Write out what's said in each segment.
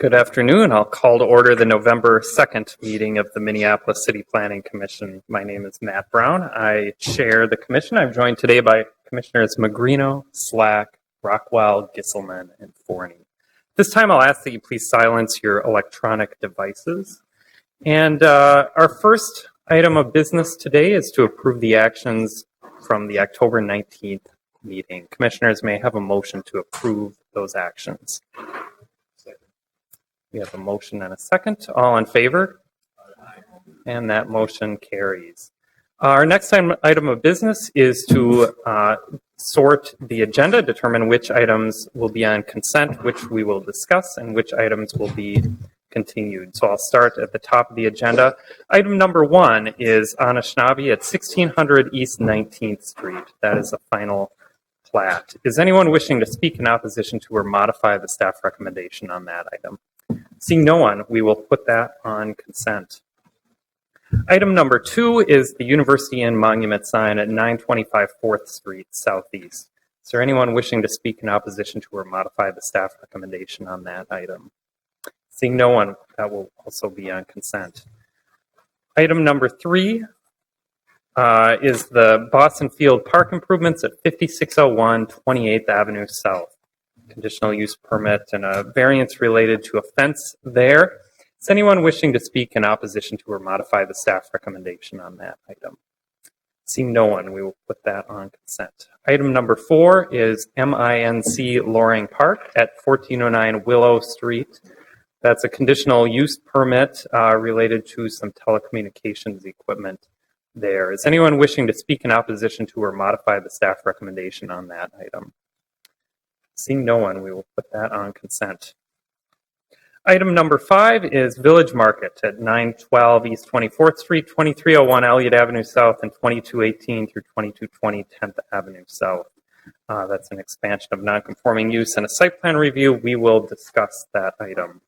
Good afternoon. I'll call to order the November 2nd meeting of the Minneapolis City Planning Commission. My name is Matt Brown. I chair the commission. I'm joined today by Commissioners Magrino, Slack, Rockwall, Gisselman, and Forney. This time I'll ask that you please silence your electronic devices. And our first item of business today is to approve the actions from the October 19th meeting. Commissioners may have a motion to approve those actions. We have a motion and a second. All in favor? And that motion carries. Our next item of business is to sort the agenda, determine which items will be on consent, which we will discuss, and which items will be continued. So I'll start at the top of the agenda. Item number 1 is Anishinaabe at 1600 East 19th Street. That is a final plat. Is anyone wishing to speak in opposition to or modify the staff recommendation on that item? Seeing no one, we will put that on consent. Item number 2 is the University Inn monument sign at 925 4th Street Southeast. Is there anyone wishing to speak in opposition to or modify the staff recommendation on that item? Seeing no one, that will also be on consent. Item number 3 is the Boston Field Park improvements at 5601 28th Avenue South. Conditional use permit and a variance related to a fence there. Is anyone wishing to speak in opposition to or modify the staff recommendation on that item? Seeing no one, we will put that on consent. Item number 4 is MINC Loring Park at 1409 Willow Street. That's a conditional use permit related to some telecommunications equipment there. Is anyone wishing to speak in opposition to or modify the staff recommendation on that item? Seeing no one, we will put that on consent. Item number 5 is Village Market at 912 East 24th Street, 2301 Elliott Avenue South, and 2218 through 2220 10th Avenue South. That's an expansion of nonconforming use and a site plan review. We will discuss that item.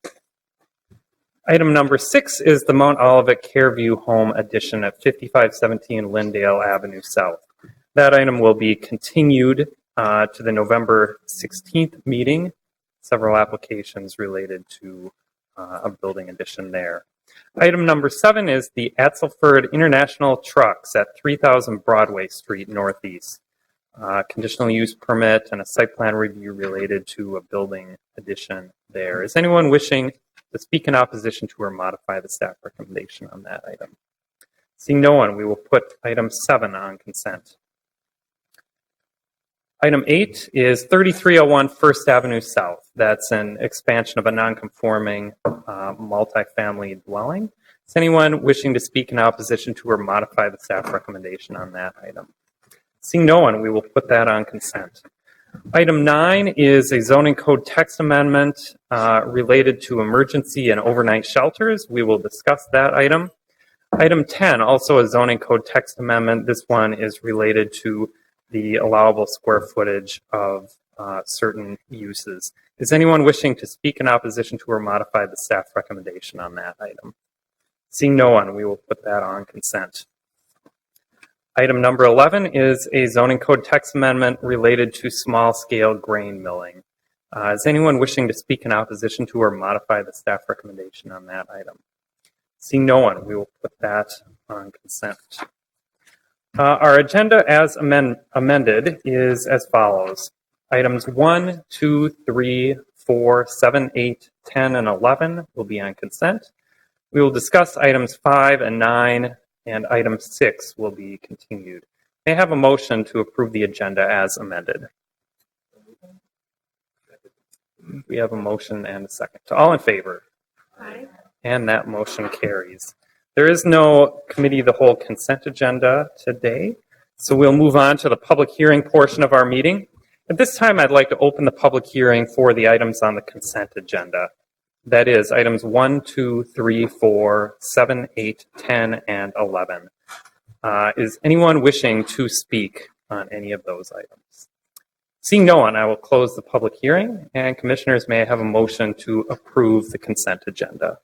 Item number 6 is the Mount Olivet Careview Home Addition at 5517 Lyndale Avenue South. That item will be continued to the November 16th meeting. Several applications related to a building addition there. Item number 7 is the Atzelford International Trucks at 3000 Broadway Street Northeast. Conditional use permit and a site plan review related to a building addition there. Is anyone wishing to speak in opposition to or modify the staff recommendation on that item? Seeing no one, we will put item 7 on consent. Item 8 is 3301 First Avenue South. That's an expansion of a non-conforming multifamily dwelling. Is anyone wishing to speak in opposition to or modify the staff recommendation on that item? Seeing no one, we will put that on consent. Item 9 is a zoning code text amendment related to emergency and overnight shelters. We will discuss that item. Item 10, also a zoning code text amendment. This one is related to the allowable square footage of certain uses. Is anyone wishing to speak in opposition to or modify the staff recommendation on that item? Seeing no one, we will put that on consent. Item number 11 is a zoning code text amendment related to small-scale grain milling. Is anyone wishing to speak in opposition to or modify the staff recommendation on that item? Seeing no one, we will put that on consent. Our agenda as amended is as follows. Items 1, 2, 3, 4, 7, 8, 10, and 11 will be on consent. We will discuss items 5 and 9, and item 6 will be continued. May I have a motion to approve the agenda as amended? We have a motion and a second. All in favor? Aye. And that motion carries. There is no committee of the whole consent agenda today, so we'll move on to the public hearing portion of our meeting. At this time, I'd like to open the public hearing for the items on the consent agenda. That is items 1, 2, 3, 4, 7, 8, 10, and 11. Is anyone wishing to speak on any of those items? Seeing no one, I will close the public hearing, and commissioners may have a motion to approve the consent agenda.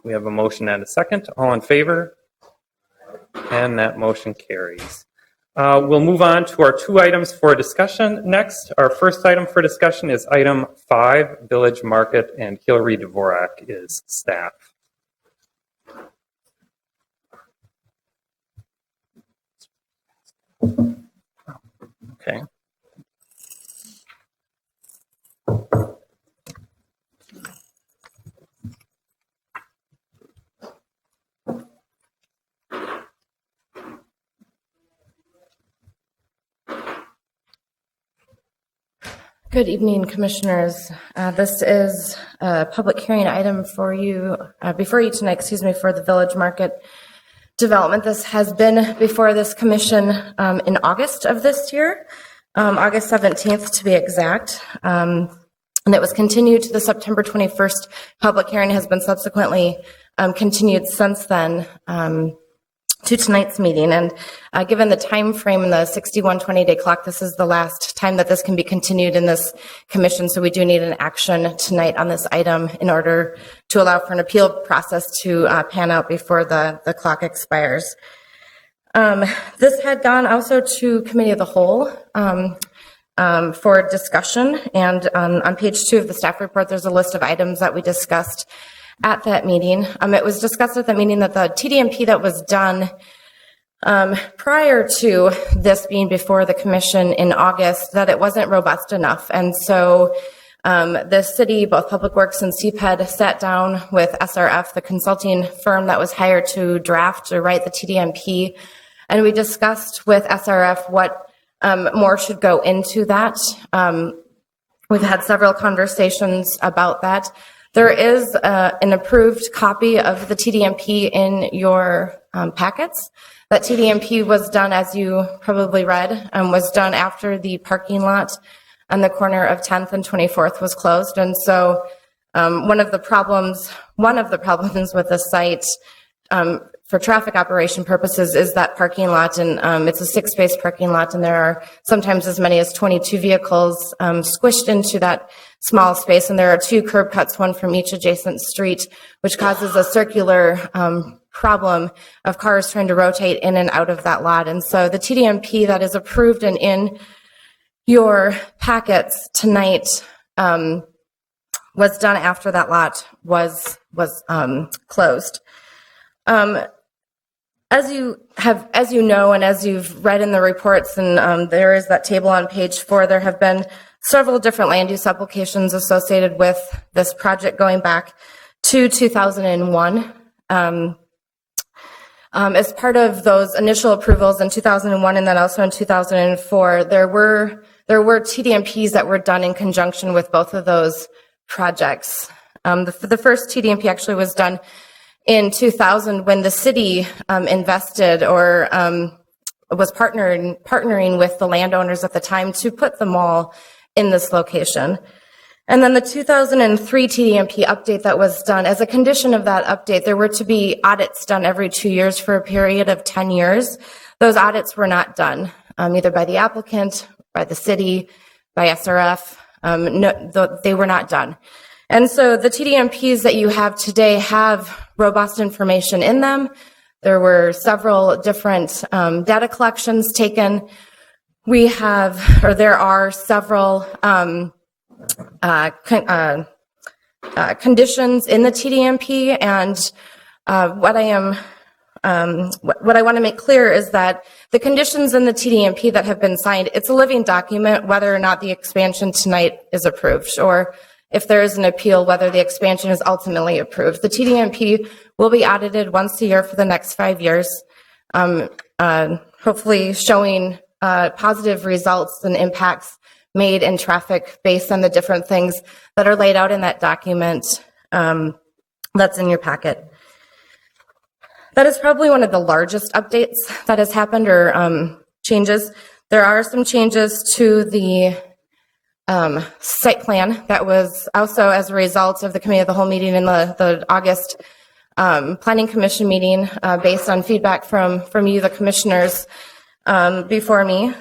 We have a motion and a second. All in favor? And that motion carries. We'll move on to our 2 items for discussion next. Our first item for discussion is item 5, Village Market, and Hillary Dvorak is staff. Okay. Good evening, Commissioners. This is a public hearing item for you, before you tonight, for the Village Market development. This has been before this commission in August of this year, August 17th to be exact. And it was continued to the September 21st public hearing, has been subsequently continued since then to tonight's meeting. And given the time frame in the 61 20-day clock, this is the last time that this can be continued in this commission. So we do need an action tonight on this item in order to allow for an appeal process to pan out before the clock expires. This had gone also to Committee of the Whole for discussion. And on page 2 of the staff report, there's a list of items that we discussed at that meeting. It was discussed at that meeting that the TDMP that was done prior to this being before the commission in August, that it wasn't robust enough. And so the city, both Public Works and CPED, sat down with SRF, the consulting firm that was hired to draft or write the TDMP, and we discussed with SRF what more should go into that. We've had several conversations about that. There is an approved copy of the TDMP in your packets. That TDMP was done, as you probably read, was done after the parking lot on the corner of 10th and 24th was closed. And so one of the problems with the site for traffic operation purposes is that parking lot, and it's a 6-space parking lot, and there are sometimes as many as 22 vehicles squished into that small space, and there are 2 curb cuts, one from each adjacent street, which causes a circular problem of cars trying to rotate in and out of that lot. And so the TDMP that is approved and in your packets tonight was done after that lot was closed. As you know, and as you've read in the reports, and there is that table on page 4, there have been several different land use applications associated with this project going back to 2001. As part of those initial approvals in 2001 and then also in 2004, there were TDMPs that were done in conjunction with both of those projects. The first TDMP actually was done in 2000 when the city invested or was partnering with the landowners at the time to put the mall in this location. And then the 2003 TDMP update that was done, as a condition of that update, there were to be audits done every 2 years for a period of 10 years. Those audits were not done, either by the applicant, by the city, by SRF. They were not done. And so the TDMPs that you have today have robust information in them. There were several different data collections taken. There are several conditions in the TDMP, and what I want to make clear is that the conditions in the TDMP that have been signed, it's a living document whether or not the expansion tonight is approved, or if there is an appeal, whether the expansion is ultimately approved. The TDMP will be audited once a year for the next 5 years, hopefully showing positive results and impacts made in traffic based on the different things that are laid out in that document that's in your packet. That is probably one of the largest updates that has happened, or changes. There are some changes to the site plan that was also as a result of the Committee of the Whole meeting in the August Planning Commission meeting, based on feedback from you, the commissioners, before me.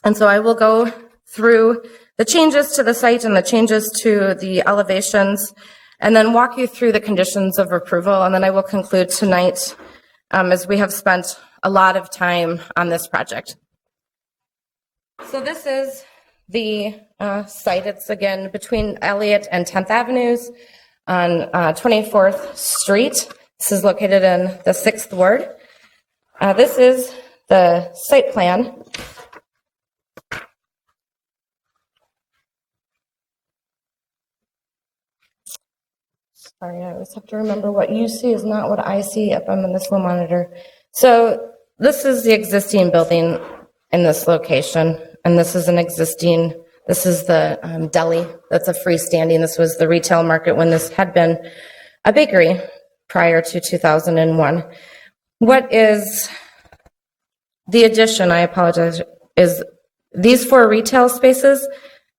And so I will go through the changes to the site and the changes to the elevations, and then walk you through the conditions of approval. And then I will conclude tonight, as we have spent a lot of time on this project. So this is the site. It's again between Elliott and 10th Avenues on 24th Street. This is located in the 6th Ward. This is the site plan. Sorry, I always have to remember what you see is not what I see if I'm in this little monitor. So this is the existing building in this location, and this is the deli that's a freestanding. This was the retail market when this had been a bakery prior to 2001. What is the addition, I apologize, is these 4 retail spaces,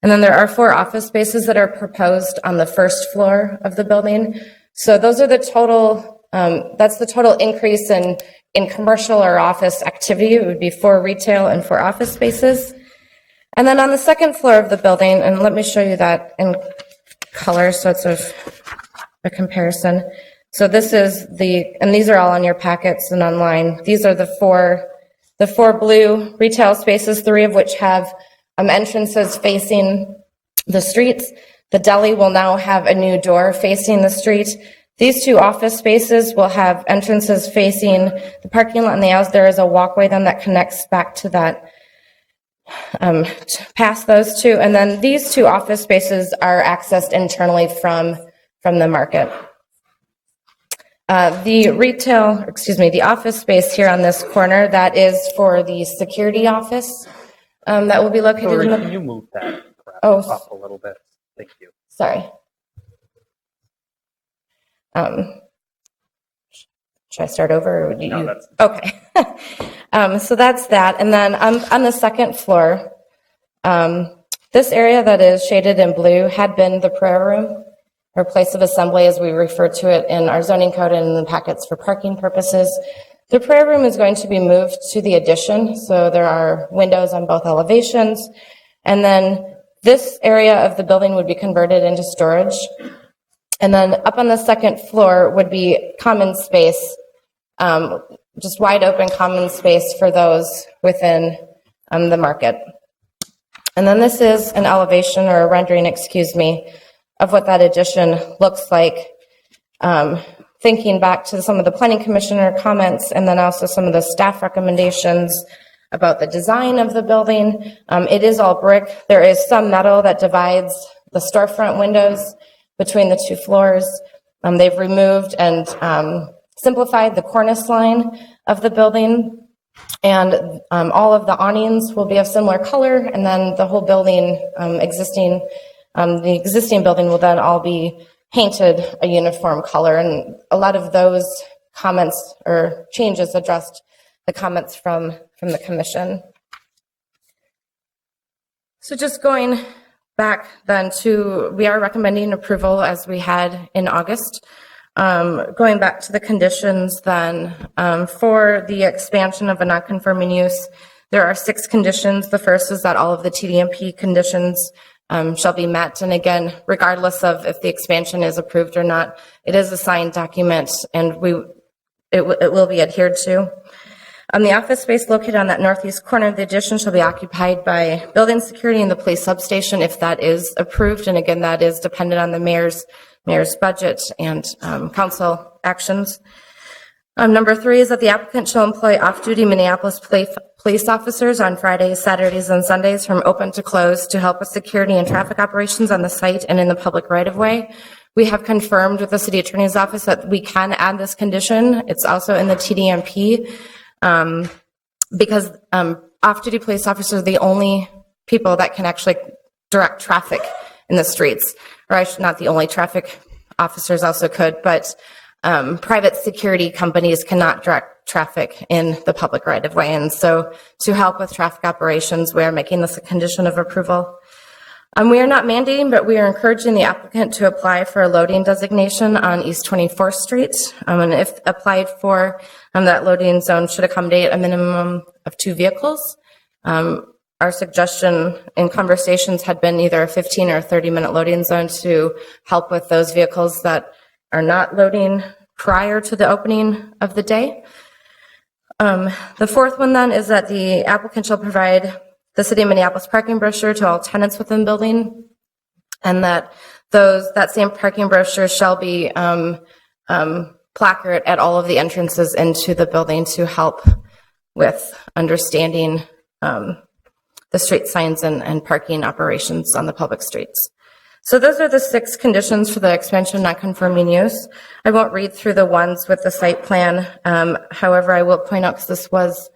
and then there are 4 office spaces that are proposed on the first floor of the building. So those are the total, that's the total increase in commercial or office activity. It would be 4 retail and 4 office spaces. And then on the second floor of the building, and let me show you that in color so it's a comparison. So this is and these are all on your packets and online. These are the four blue retail spaces, 3 of which have entrances facing the streets. The deli will now have a new door facing the street. These 2 office spaces will have entrances facing the parking lot and the aisles. There is a walkway then that connects back to that, past those 2. And then these 2 office spaces are accessed internally from the market. The office space here on this corner, that is for the security office that will be located Hillary, in the... can you move that Oh. up a little bit? Thank you. Sorry. Should I start over? Or would you? No, that's... Okay. So that's that. And then on the second floor, this area that is shaded in blue had been the prayer room, or place of assembly as we refer to it in our zoning code and in the packets for parking purposes. The prayer room is going to be moved to the addition, so there are windows on both elevations. And then this area of the building would be converted into storage. And then up on the second floor would be common space, just wide open common space for those within the market. And then this is an elevation or a rendering, of what that addition looks like. Thinking back to some of the planning commissioner comments and then also some of the staff recommendations about the design of the building. It is all brick. There is some metal that divides the storefront windows between the 2 floors. They've removed and simplified the cornice line of the building, and all of the awnings will be of similar color, and then the whole building, the existing building will then all be painted a uniform color, and a lot of those comments or changes addressed the comments from the commission. So just going back then to, we are recommending approval as we had in August. Going back to the conditions then, for the expansion of a non-conforming use, there are 6 conditions. The first is that all of the TDMP conditions shall be met. And again, regardless of if the expansion is approved or not, it is a signed document and it will be adhered to. The office space located on that northeast corner of the addition shall be occupied by building security and the police substation if that is approved. And again, that is dependent on the mayor's budget and council actions. Number 3 is that the applicant shall employ off-duty Minneapolis police officers on Fridays, Saturdays, and Sundays from open to close to help with security and traffic operations on the site and in the public right-of-way. We have confirmed with the city attorney's office that we can add this condition. It's also in the TDMP because off-duty police officers are the only people that can actually direct traffic in the streets. Or not the only, traffic officers also could, but private security companies cannot direct traffic in the public right-of-way. And so to help with traffic operations, we are making this a condition of approval. We are not mandating, but we are encouraging the applicant to apply for a loading designation on East 24th Street. And if applied for, that loading zone should accommodate a minimum of 2 vehicles. Our suggestion in conversations had been either a 15 or 30-minute loading zone to help with those vehicles that are not loading prior to the opening of the day. The fourth one then is that the applicant shall provide the City of Minneapolis parking brochure to all tenants within the building, and that that same parking brochure shall be placard at all of the entrances into the building to help with understanding the street signs and parking operations on the public streets. So those are the 6 conditions for the expansion non-conforming use. I won't read through the ones with the site plan. However, I will point out, because this was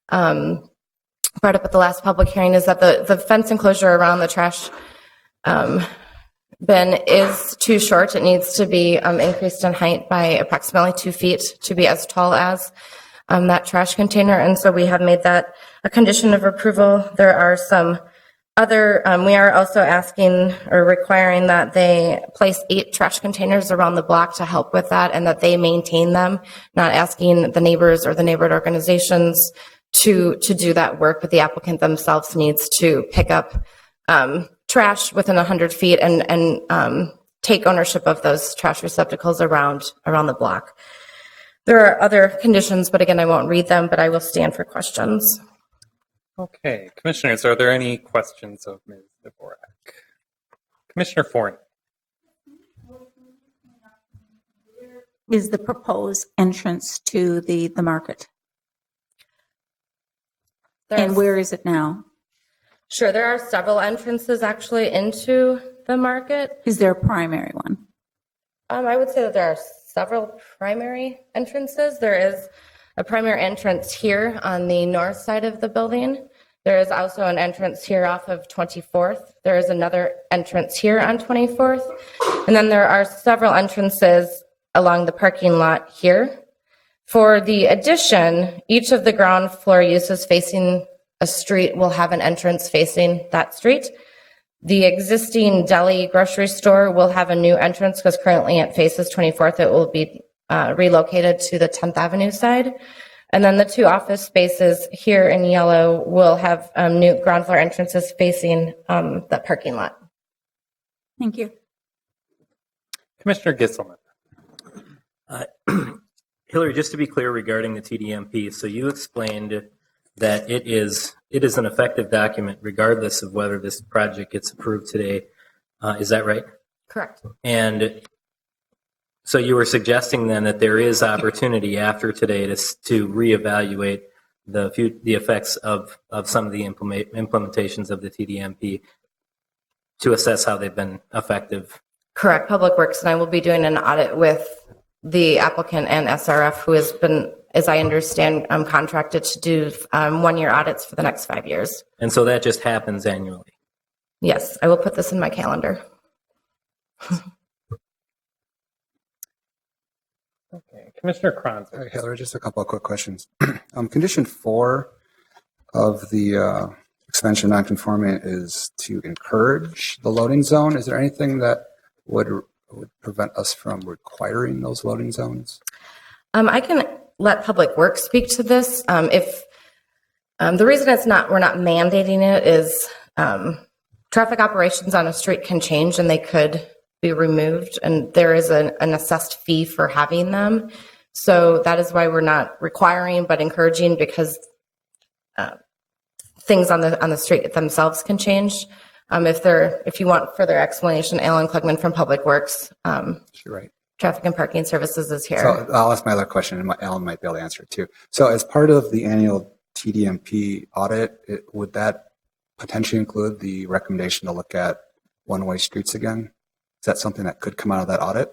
brought up at the last public hearing, is that the fence enclosure around the trash bin is too short. It needs to be increased in height by approximately 2 feet to be as tall as that trash container. And so we have made that a condition of approval. There are some other, we are also asking or requiring that they place 8 trash containers around the block to help with that, and that they maintain them, not asking the neighbors or the neighborhood organizations to do that work, but the applicant themselves needs to pick up trash within 100 feet and take ownership of those trash receptacles around the block. There are other conditions, but again, I won't read them, but I will stand for questions. Okay, commissioners, are there any questions of Ms. Dvorak? Commissioner Forney. Is the proposed entrance to the market? And where is it now? Sure, there are several entrances actually into the market. Is there a primary one? I would say that there are several primary entrances. There is a primary entrance here on the north side of the building. There is also an entrance here off of 24th. There is another entrance here on 24th. And then there are several entrances along the parking lot here. For the addition, each of the ground floor uses facing a street will have an entrance facing that street. The existing deli grocery store will have a new entrance, because currently it faces 24th. It will be relocated to the 10th Avenue side. And then the 2 office spaces here in yellow will have new ground floor entrances facing the parking lot. Thank you. Commissioner Gisselman. Hillary, just to be clear regarding the TDMP, so you explained that it is an effective document regardless of whether this project gets approved today. Is that right? Correct. And so you were suggesting then that there is opportunity after today to reevaluate the effects of some of the implementations of the TDMP to assess how they've been effective. Correct. Public Works and I will be doing an audit with the applicant and SRF, who has been, as I understand, contracted to do 1-year audits for the next 5 years. And so that just happens annually? Yes, I will put this in my calendar. Okay, Commissioner Kronzer. Hi, Hillary, just a couple of quick questions. Condition 4 of the expansion non-conforming is to encourage the loading zone. Is there anything that would prevent us from requiring those loading zones? I can let Public Works speak to this. If the reason we're not mandating it is traffic operations on a street can change and they could be removed, and there is an assessed fee for having them. So that is why we're not requiring but encouraging, because things on the street themselves can change. If you want further explanation, Alan Clubman from Public Works, You're right. Traffic and Parking Services is here. So I'll ask my other question, and Alan might be able to answer it too. So as part of the annual TDMP audit, would that potentially include the recommendation to look at one-way streets again? Is that something that could come out of that audit?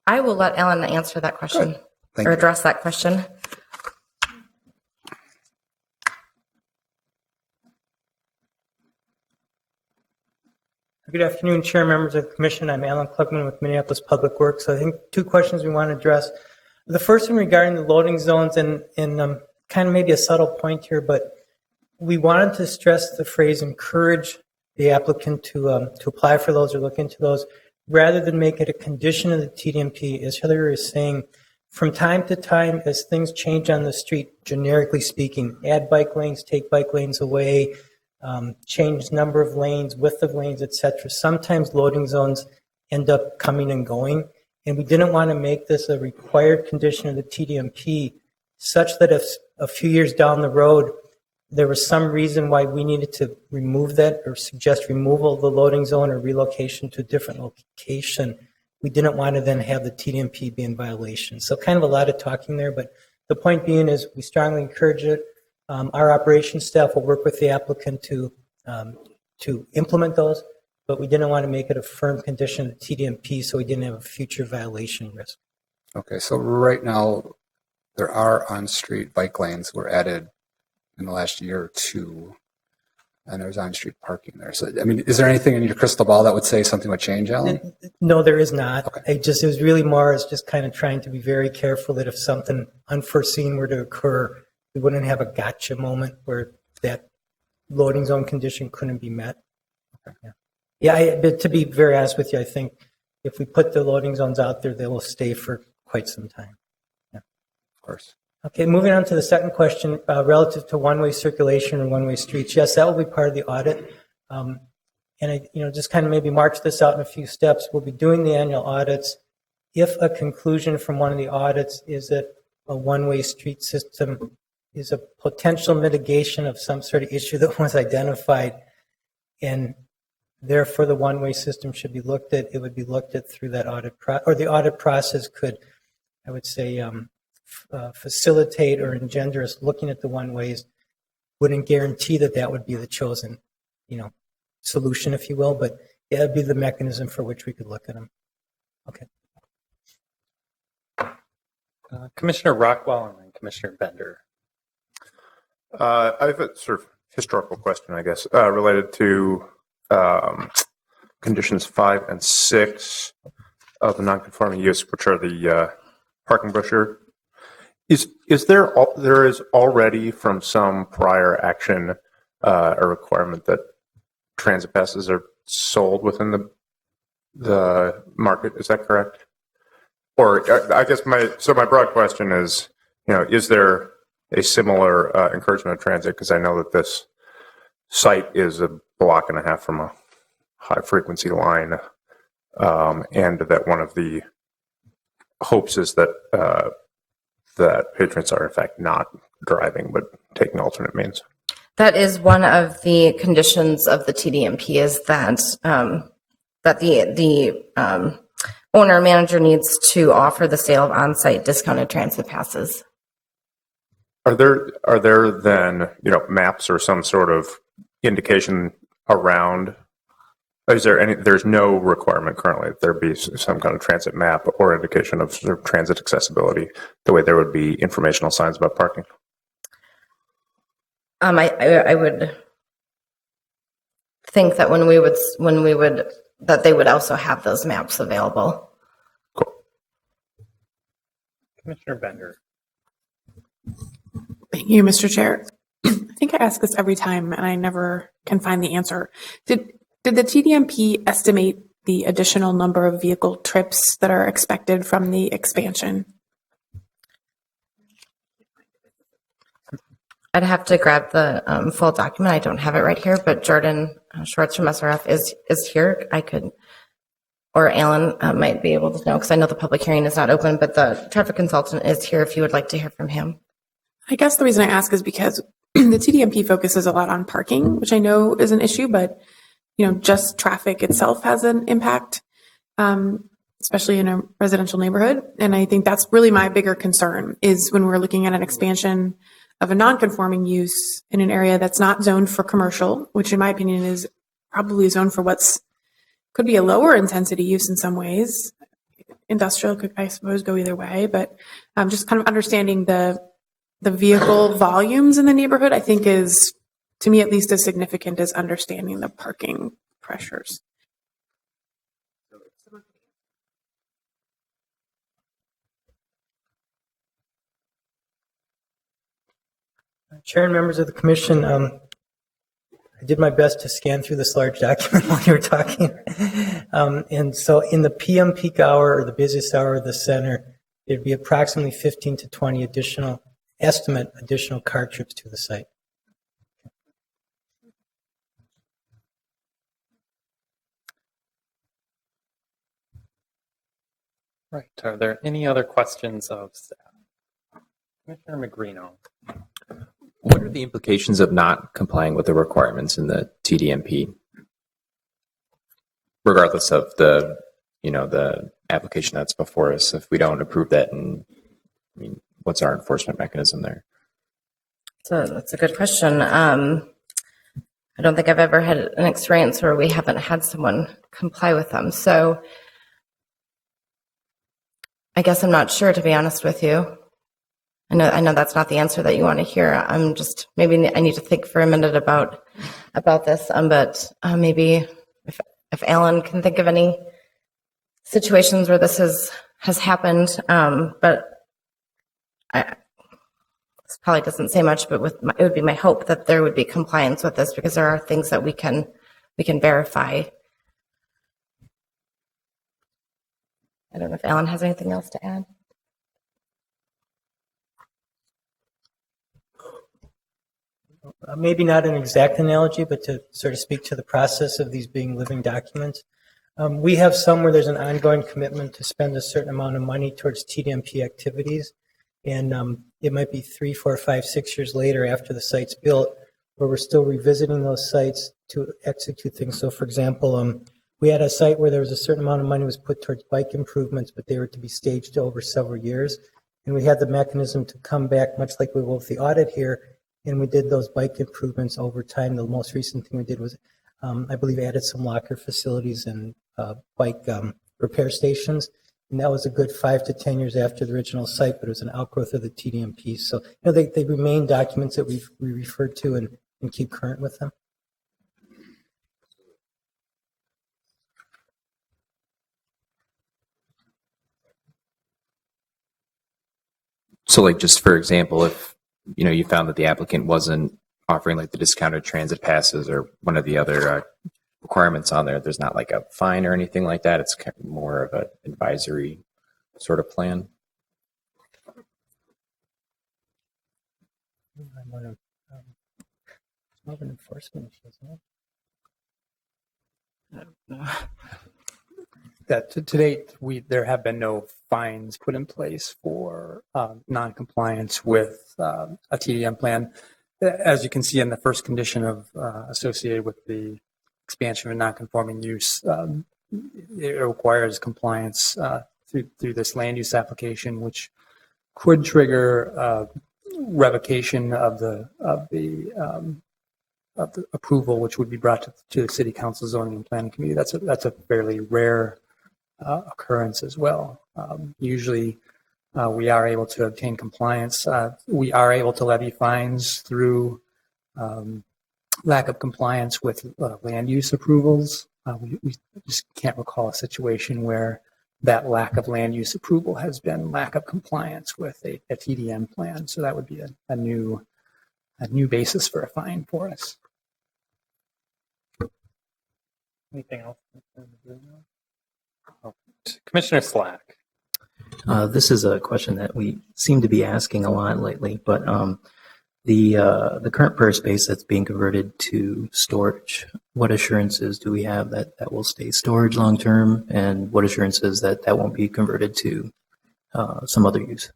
I will let Alan answer that question or address that question. Good afternoon, Chair, members of the Commission. I'm Alan Clubman with Minneapolis Public Works. So I think 2 questions we want to address. The first one regarding the loading zones, and kind of maybe a subtle point here, but we wanted to stress the phrase encourage the applicant to apply for those or look into those, rather than make it a condition of the TDMP. As Hillary is saying, from time to time, as things change on the street, generically speaking, add bike lanes, take bike lanes away, change number of lanes, width of lanes, etc. Sometimes loading zones end up coming and going, and we didn't want to make this a required condition of the TDMP, such that if a few years down the road, there was some reason why we needed to remove that or suggest removal of the loading zone or relocation to a different location, we didn't want to then have the TDMP be in violation. So kind of a lot of talking there, but the point being is we strongly encourage it. Our operations staff will work with the applicant to implement those, but we didn't want to make it a firm condition of TDMP so we didn't have a future violation risk. Okay, so right now, there are on-street bike lanes were added in the last year or two, and there's on-street parking there. So, I mean, is there anything in your crystal ball that would say something would change, Alan? No, there is not. Okay. It was really more as just kind of trying to be very careful that if something unforeseen were to occur, we wouldn't have a gotcha moment where that loading zone condition couldn't be met. Okay. But to be very honest with you, I think if we put the loading zones out there, they will stay for quite some time. Of course. Okay, moving on to the second question relative to one-way circulation or one-way streets. Yes, that will be part of the audit. And I, just kind of maybe march this out in a few steps. We'll be doing the annual audits. If a conclusion from one of the audits is that a one-way street system is a potential mitigation of some sort of issue that was identified, and therefore the one-way system should be looked at, it would be looked at through that audit or the audit process could, I would say, facilitate or engender us looking at the one-ways. Wouldn't guarantee that that would be the chosen, solution, if you will, but it would be the mechanism for which we could look at them. Okay. Commissioner Rockwall and then Commissioner Bender. I have a sort of historical question, I guess, related to conditions 5 and 6 of the non-conforming use, which are the parking brochure. Is there is already from some prior action a requirement that transit passes are sold within the market? Is that correct? Or I guess my broad question is, is there a similar encouragement of transit? Because I know that this site is a block and a half from a high frequency line, and that one of the hopes is that that patrons are in fact not driving but taking alternate means. That is one of the conditions of the TDMP is that that the owner manager needs to offer the sale of on-site discounted transit passes. Are there then maps or some sort of indication around? There's no requirement currently that there be some kind of transit map or indication of sort of transit accessibility the way there would be informational signs about parking? I would think that when we would that they would also have those maps available. Cool. Commissioner Bender. Thank you, Mr. Chair. I think I ask this every time and I never can find the answer. Did the TDMP estimate the additional number of vehicle trips that are expected from the expansion? I'd have to grab the full document. I don't have it right here, but Jordan Schwartz from SRF is here. I could, or Alan might be able to know because I know the public hearing is not open, but the traffic consultant is here if you would like to hear from him. I guess the reason I ask is because the TDMP focuses a lot on parking, which I know is an issue, but just traffic itself has an impact, especially in a residential neighborhood. And I think that's really my bigger concern is when we're looking at an expansion of a non-conforming use in an area that's not zoned for commercial, which in my opinion is probably zoned for could be a lower intensity use in some ways. Industrial could, I suppose, go either way, but just kind of understanding the vehicle volumes in the neighborhood, I think is, to me at least, as significant as understanding the parking pressures. Chair and members of the commission, I did my best to scan through this large document while you were talking. And so in the PM peak hour or the busiest hour of the center, there'd be approximately 15 to 20 additional car trips to the site. Right. Are there any other questions of staff? Commissioner Magrino. What are the implications of not complying with the requirements in the TDMP, regardless of the application that's before us? If we don't approve that, and I mean, what's our enforcement mechanism there? So that's a good question. I don't think I've ever had an experience where we haven't had someone comply with them. So I guess I'm not sure, to be honest with you. I know that's not the answer that you want to hear. I'm just, maybe I need to think for a minute about this. But maybe if Alan can think of any situations where this has happened. But this probably doesn't say much, but it would be my hope that there would be compliance with this, because there are things that we can verify. I don't know if Alan has anything else to add. Maybe not an exact analogy, but to sort of speak to the process of these being living documents. We have some where there's an ongoing commitment to spend a certain amount of money towards TDMP activities. And it might be 3, 4, 5, 6 years later after the site's built, where we're still revisiting those sites to execute things. So, for example, we had a site where there was a certain amount of money was put towards bike improvements, but they were to be staged over several years. And we had the mechanism to come back, much like we will with the audit here, and we did those bike improvements over time. The most recent thing we did was, I believe, added some locker facilities and bike repair stations. And that was a good 5 to 10 years after the original site, but it was an outgrowth of the TDMP. So, they remain documents that we refer to and keep current with them. So, like, just for example, if you found that the applicant wasn't offering like the discounted transit passes or one of the other requirements on there, there's not like a fine or anything like that. It's kind of more of an advisory sort of plan. It's more of an enforcement issue, isn't it? I don't know. That to date, there have been no fines put in place for non-compliance with a TDM plan. As you can see in the first condition of associated with the expansion of non-conforming use, it requires compliance through this land use application, which could trigger revocation of the approval, which would be brought to the City Council Zoning and Planning Committee. That's a fairly rare occurrence as well. Usually, we are able to obtain compliance. We are able to levy fines through lack of compliance with land use approvals. We just can't recall a situation where that lack of land use approval has been lack of compliance with a TDM plan. So that would be a new basis for a fine for us. Anything else? Commissioner Slack. This is a question that we seem to be asking a lot lately, but the current Prairie space that's being converted to storage, what assurances do we have that that will stay storage long term, and what assurances that that won't be converted to some other use?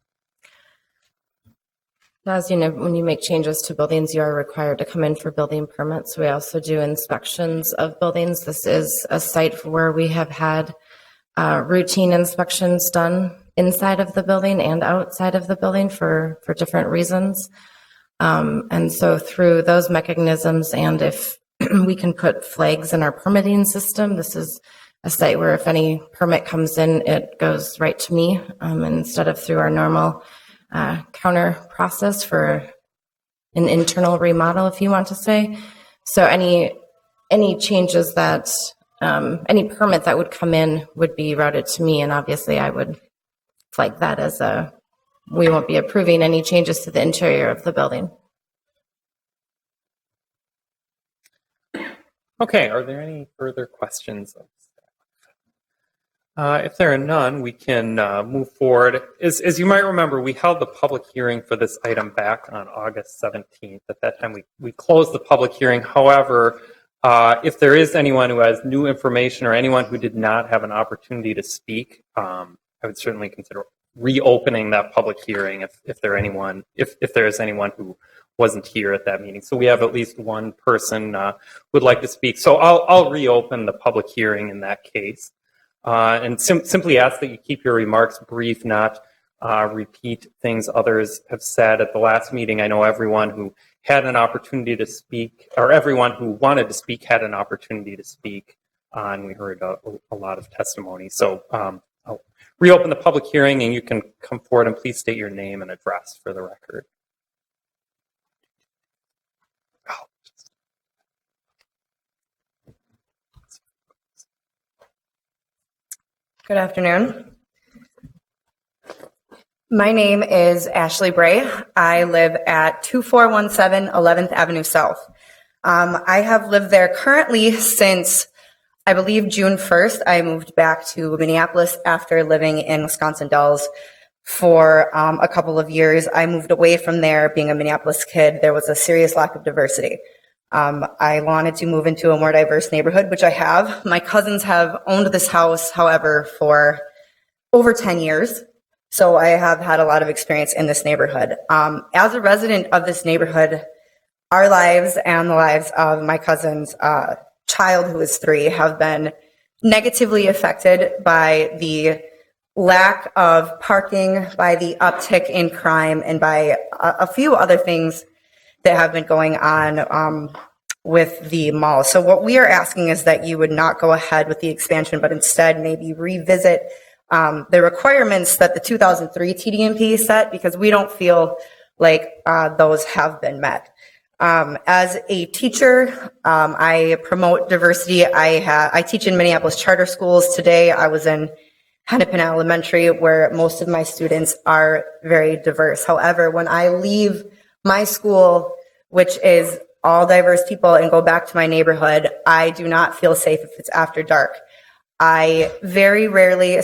As you know, when you make changes to buildings, you are required to come in for building permits. We also do inspections of buildings. This is a site where we have had routine inspections done inside of the building and outside of the building for different reasons. And so through those mechanisms, and if we can put flags in our permitting system, this is a site where if any permit comes in, it goes right to me instead of through our normal counter process for an internal remodel, if you want to say. So any changes that, any permit that would come in would be routed to me, and obviously I would flag that as we won't be approving any changes to the interior of the building. Okay, are there any further questions? If there are none, we can move forward. As you might remember, we held the public hearing for this item back on August 17th. At that time, we closed the public hearing. However, if there is anyone who has new information or anyone who did not have an opportunity to speak, I would certainly consider reopening that public hearing if there is anyone who wasn't here at that meeting. So we have at least one person would like to speak. So I'll reopen the public hearing in that case. And simply ask that you keep your remarks brief, not repeat things others have said. At the last meeting, I know everyone who had an opportunity to speak, or everyone who wanted to speak had an opportunity to speak, and we heard a lot of testimony. So I'll reopen the public hearing, and you can come forward and please state your name and address for the record. Good afternoon. My name is Ashley Bray. I live at 2417 11th Avenue South. I have lived there currently since, I believe, June 1st. I moved back to Minneapolis after living in Wisconsin Dells for a couple of years. I moved away from there being a Minneapolis kid. There was a serious lack of diversity. I wanted to move into a more diverse neighborhood, which I have. My cousins have owned this house, however, for over 10 years. So I have had a lot of experience in this neighborhood. As a resident of this neighborhood, our lives and the lives of my cousin's child, who is 3, have been negatively affected by the lack of parking, by the uptick in crime, and by a few other things that have been going on with the mall. So what we are asking is that you would not go ahead with the expansion, but instead maybe revisit the requirements that the 2003 TDMP set, because we don't feel like those have been met. As a teacher, I promote diversity. I teach in Minneapolis charter schools. Today I was in Hennepin Elementary, where most of my students are very diverse. However, when I leave my school, which is all diverse people, and go back to my neighborhood, I do not feel safe if it's after dark. I very rarely,